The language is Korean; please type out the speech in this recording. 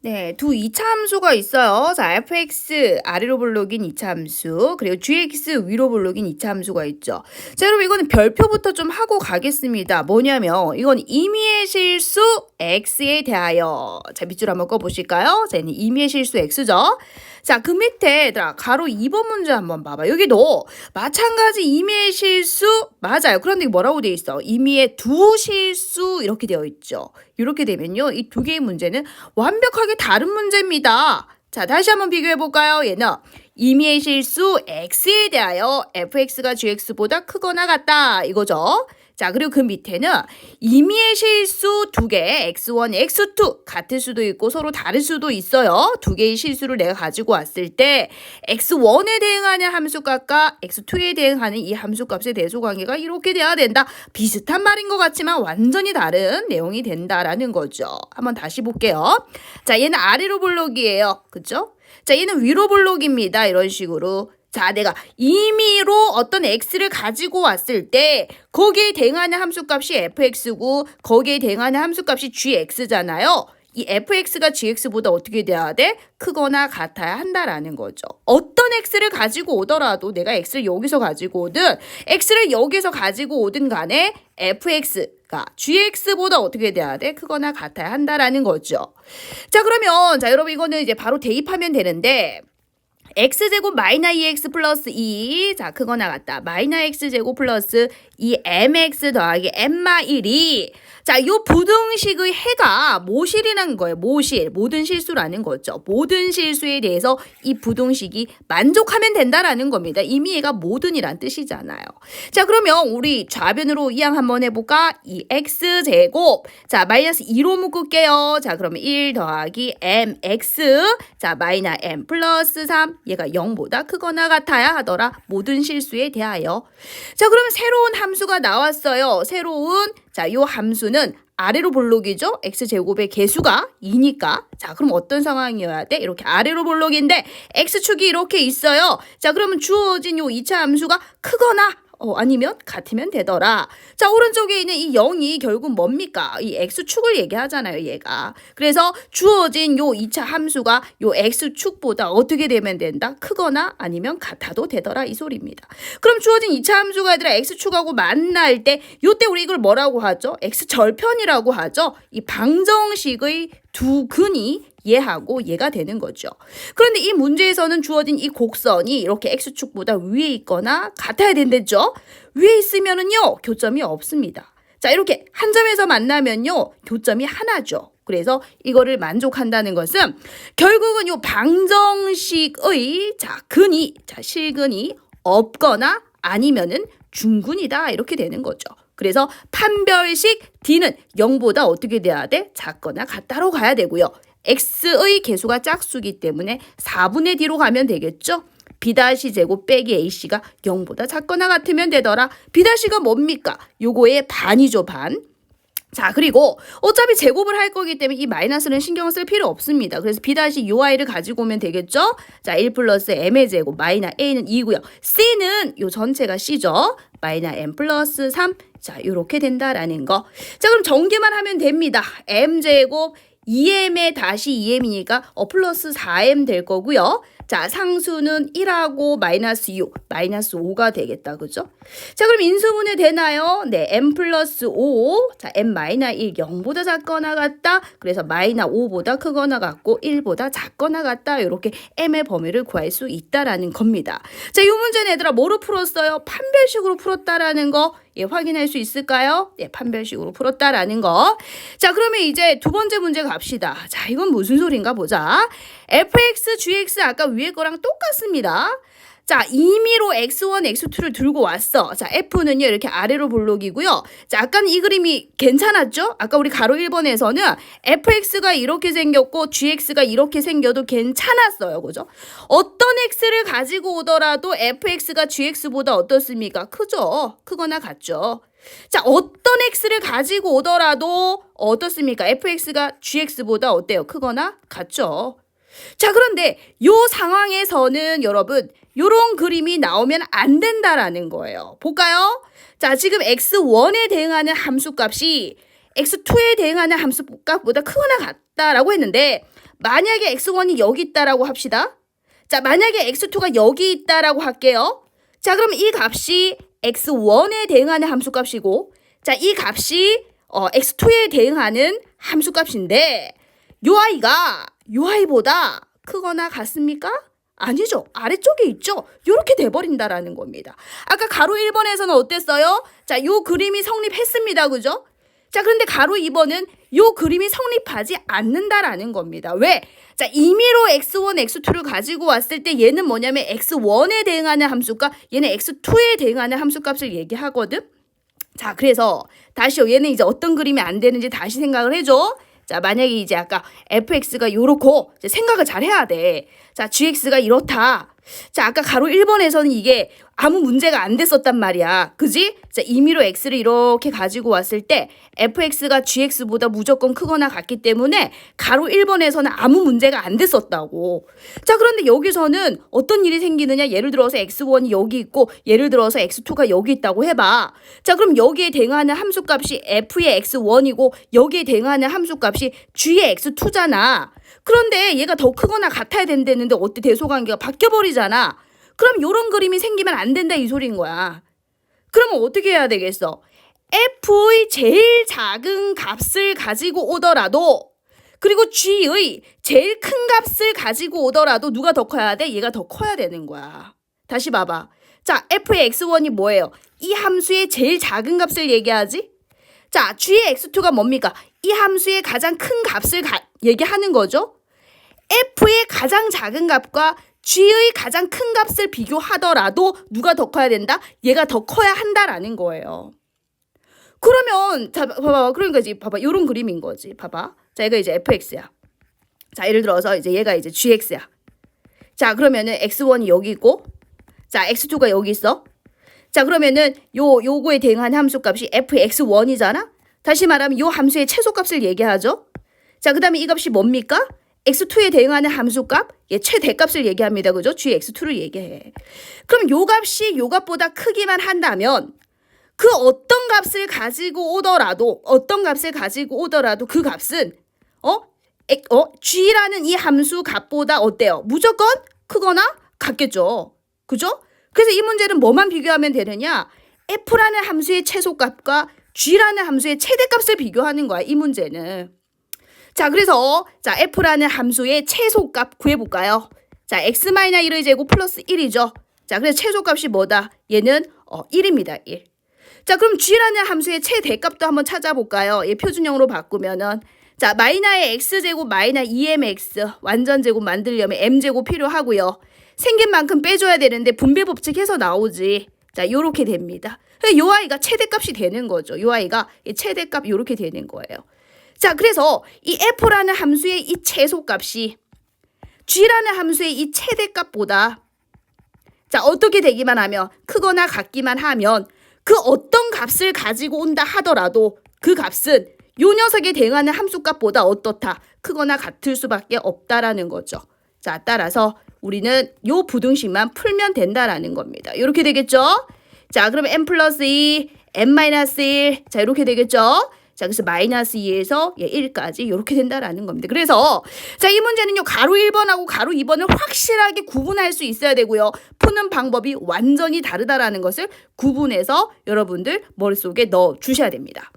네, 두 이차 함수가 있어요. 자, fx 아래로 볼록인 이차 함수, 그리고 gx 위로 볼록인 이차 함수가 있죠. 자, 여러분 이거는 별표부터 좀 하고 가겠습니다. 뭐냐면 이건 임의의 실수 x에 대하여. 자, 밑줄 한번 꺼보실까요? 자, 얘는 임의의 실수 x죠. 자, 그 밑에 얘들아 가로 2번 문제 한번 봐봐. 여기도 마찬가지 임의의 실수 맞아요. 그런데 뭐라고 되어 있어? 임의의 두 실수 이렇게 되어 있죠. 이렇게 되면요, 이 두 개의 문제는 완벽하게 다른 문제입니다. 자, 다시 한번 비교해 볼까요? 얘는 임의의 실수 x에 대하여 fx가 gx보다 크거나 같다 이거죠. 자, 그리고 그 밑에는 임의의 실수 두 개, x1, x2 같을 수도 있고 서로 다를 수도 있어요. 두 개의 실수를 내가 가지고 왔을 때 x1에 대응하는 함수값과 x2에 대응하는 이 함수값의 대소관계가 이렇게 돼야 된다. 비슷한 말인 것 같지만 완전히 다른 내용이 된다라는 거죠. 한번 다시 볼게요. 자, 얘는 아래로 볼록이에요. 그죠? 자, 얘는 위로 볼록입니다. 이런 식으로. 자, 내가 임의로 어떤 x를 가지고 왔을 때 거기에 대응하는 함수값이 fx고 거기에 대응하는 함수값이 gx잖아요. 이 fx가 gx보다 어떻게 돼야 돼? 크거나 같아야 한다라는 거죠. 어떤 x를 가지고 오더라도 내가 x를 여기서 가지고 오든 x를 여기서 가지고 오든 간에 fx가 gx보다 어떻게 돼야 돼? 크거나 같아야 한다라는 거죠. 자, 그러면 자, 여러분 이거는 이제 바로 대입하면 되는데 x제곱 마이너 2x 플러스 2. 자, 크거나 같다. 마이너 x제곱 플러스 2mx 더하기 m마 1이 자, 요 부등식의 해가 모실이라는 거예요. 모실. 모든 실수라는 거죠. 모든 실수에 대해서 이 부등식이 만족하면 된다라는 겁니다. 이미 얘가 모든이란 뜻이잖아요. 자, 그러면 우리 좌변으로 이항 한번 해볼까? 이 x제곱. 자, 마이너스 2로 묶을게요. 자, 그러면 1 더하기 mx. 자, 마이너 m 플러스 3. 얘가 0보다 크거나 같아야 하더라. 모든 실수에 대하여. 자, 그러면 새로운 함수가 나왔어요. 새로운 자, 요 함수는 아래로 볼록이죠. x제곱의 개수가 2니까. 자, 그럼 어떤 상황이어야 돼? 이렇게 아래로 볼록인데 x축이 이렇게 있어요. 자, 그러면 주어진 요 2차 함수가 크거나 아니면 같으면 되더라. 자, 오른쪽에 있는 이 0이 결국 뭡니까? 이 x축을 얘기하잖아요, 얘가. 그래서 주어진 요 2차 함수가 요 x축보다 어떻게 되면 된다? 크거나 아니면 같아도 되더라, 이 소리입니다. 그럼 주어진 2차 함수가 얘들아 x축하고 만날 때 요때 우리 이걸 뭐라고 하죠? x절편이라고 하죠. 이 방정식의 두 근이 얘하고 얘가 되는 거죠. 그런데 이 문제에서는 주어진 이 곡선이 이렇게 x축보다 위에 있거나 같아야 된댔죠. 위에 있으면은요, 교점이 없습니다. 자, 이렇게 한 점에서 만나면요, 교점이 하나죠. 그래서 이거를 만족한다는 것은 결국은 요 방정식의 자, 근이, 자, 실근이 없거나 아니면은 중근이다. 이렇게 되는 거죠. 그래서 판별식 D는 0보다 어떻게 돼야 돼? 작거나 같다로 가야 되고요. x의 개수가 짝수기 때문에 4분의 D로 가면 되겠죠? B-제곱 빼기 AC가 0보다 작거나 같으면 되더라. B-가 뭡니까? 요거의 반이죠, 반. 자, 그리고 어차피 제곱을 할 거기 때문에 이 마이너스는 신경 쓸 필요 없습니다. 그래서 B-요 i를 가지고 오면 되겠죠? 자, 1 플러스 m의 제곱 마이너 a는 2고요. C는 요 전체가 C죠? 마이너 m 플러스 3. 자, 요렇게 된다라는 거. 자, 그럼 전개만 하면 됩니다. m제곱 2m에 다시 2m이니까 플러스 4m 될 거고요. 자, 상수는 1하고 마이너스 6, 마이너스 5가 되겠다. 그죠? 자, 그럼 인수분해 되나요? 네, m 플러스 5. 자, m 마이너 1, 0보다 작거나 같다. 그래서 마이너 5보다 크거나 같고 1보다 작거나 같다. 이렇게 m의 범위를 구할 수 있다라는 겁니다. 자, 이 문제는 얘들아 뭐로 풀었어요? 판별식으로 풀었다라는 거. 예, 확인할 수 있을까요? 네, 판별식으로 풀었다라는 거. 자, 그러면 이제 두 번째 문제 갑시다. 자, 이건 무슨 소린가 보자. fx, gx 아까 위에 거랑 똑같습니다. 자, 임의로 x1, x2를 들고 왔어. 자, f는요, 이렇게 아래로 볼록이고요. 자, 아까는 이 그림이 괜찮았죠? 아까 우리 가로 1번에서는 fx가 이렇게 생겼고 gx가 이렇게 생겨도 괜찮았어요. 그죠? 어떤 x를 가지고 오더라도 fx가 gx보다 어떻습니까? 크죠? 크거나 같죠? 자, 어떤 x를 가지고 오더라도 어떻습니까? fx가 gx보다 어때요? 크거나 같죠? 자, 그런데 요 상황에서는 여러분 요런 그림이 나오면 안 된다라는 거예요. 볼까요? 자, 지금 x1에 대응하는 함수값이 x2에 대응하는 함수값보다 크거나 같다라고 했는데 만약에 x1이 여기 있다라고 합시다. 자, 만약에 x2가 여기 있다라고 할게요. 자, 그럼 이 값이 x1에 대응하는 함수값이고, 자, 이 값이 x2에 대응하는 함수값인데, 요 아이보다 크거나 같습니까? 아니죠. 아래쪽에 있죠. 요렇게 돼버린다라는 겁니다. 아까 가로 1번에서는 어땠어요? 자, 요 그림이 성립했습니다. 그죠? 자, 그런데 가로 2번은 요 그림이 성립하지 않는다라는 겁니다. 왜? 자, 임의로 x1, x2를 가지고 왔을 때 얘는 뭐냐면 x1에 대응하는 함수값, 얘는 x2에 대응하는 함수값을 얘기하거든. 자, 그래서 다시요. 얘는 이제 어떤 그림이 안 되는지 다시 생각을 해줘. 자, 만약에 이제 아까 fx가 요렇고 이제 생각을 잘 해야 돼. 자, gx가 이렇다. 자, 아까 가로 1번에서는 이게 아무 문제가 안 됐었단 말이야. 그지? 자, 임의로 x를 이렇게 가지고 왔을 때 fx가 gx보다 무조건 크거나 같기 때문에 가로 1번에서는 아무 문제가 안 됐었다고. 자, 그런데 여기서는 어떤 일이 생기느냐? 예를 들어서 x1이 여기 있고 예를 들어서 x2가 여기 있다고 해봐. 자, 그럼 여기에 대응하는 함수값이 f의 x1이고 여기에 대응하는 함수값이 g의 x2잖아. 그런데 얘가 더 크거나 같아야 된다는데 어때? 대소관계가 바뀌어버리잖아. 그럼 요런 그림이 생기면 안 된다 이 소리인 거야. 그러면 어떻게 해야 되겠어? f의 제일 작은 값을 가지고 오더라도 그리고 g의 제일 큰 값을 가지고 오더라도 누가 더 커야 돼? 얘가 더 커야 되는 거야. 다시 봐봐. 자, f의 x1이 뭐예요? 이 함수의 제일 작은 값을 얘기하지? 자, g의 x2가 뭡니까? 이 함수의 가장 큰 값을 얘기하는 거죠. f의 가장 작은 값과 g의 가장 큰 값을 비교하더라도 누가 더 커야 된다? 얘가 더 커야 한다라는 거예요. 그러면 자, 봐봐. 그러니까 이제 봐봐. 요런 그림인 거지. 봐봐. 자, 얘가 이제 fx야. 자, 예를 들어서 이제 얘가 이제 gx야. 자, 그러면은 x1이 여기 있고 자, x2가 여기 있어. 자, 그러면은 요거에 대응하는 함수값이 fx1이잖아. 다시 말하면 요 함수의 최소값을 얘기하죠. 자, 그다음에 이 값이 뭡니까? x2에 대응하는 함수값, 얘 최대값을 얘기합니다. 그죠? gx2를 얘기해. 그럼 요 값이 요 값보다 크기만 한다면 그 어떤 값을 가지고 오더라도 그 값은 g라는 이 함수 값보다 어때요? 무조건 크거나 같겠죠. 그죠? 그래서 이 문제는 뭐만 비교하면 되느냐? f라는 함수의 최소값과 g라는 함수의 최대값을 비교하는 거야. 이 문제는. 자, 그래서 자, f라는 함수의 최소값 구해볼까요? 자, x-1의 제곱 플러스 1이죠. 자, 그래서 최소값이 뭐다? 얘는 1입니다. 1. 자, 그럼 g라는 함수의 최대값도 한번 찾아볼까요? 얘 표준형으로 바꾸면은 자, 마이너의 x제곱 마이너 2mx 완전제곱 만들려면 m제곱 필요하고요. 생긴 만큼 빼줘야 되는데 분배 법칙 해서 나오지. 자, 요렇게 됩니다. 요 아이가 최대값이 되는 거죠. 요 아이가 최대값 요렇게 되는 거예요. 자, 그래서 이 f라는 함수의 이 최소값이 g라는 함수의 이 최대값보다 자, 어떻게 되기만 하면 크거나 같기만 하면 그 어떤 값을 가지고 온다 하더라도 그 값은 요 녀석에 대응하는 함수값보다 어떻다? 크거나 같을 수밖에 없다라는 거죠. 자, 따라서 우리는 요 부등식만 풀면 된다라는 겁니다. 이렇게 되겠죠? 자, 그러면 n 플러스 2, n 마이너스 1. 자, 이렇게 되겠죠? 자, 그래서 마이너스 2에서 1까지 이렇게 된다라는 겁니다. 그래서 자, 이 문제는요. 가로 1번하고 가로 2번을 확실하게 구분할 수 있어야 되고요. 푸는 방법이 완전히 다르다라는 것을 구분해서 여러분들 머릿속에 넣어 주셔야 됩니다.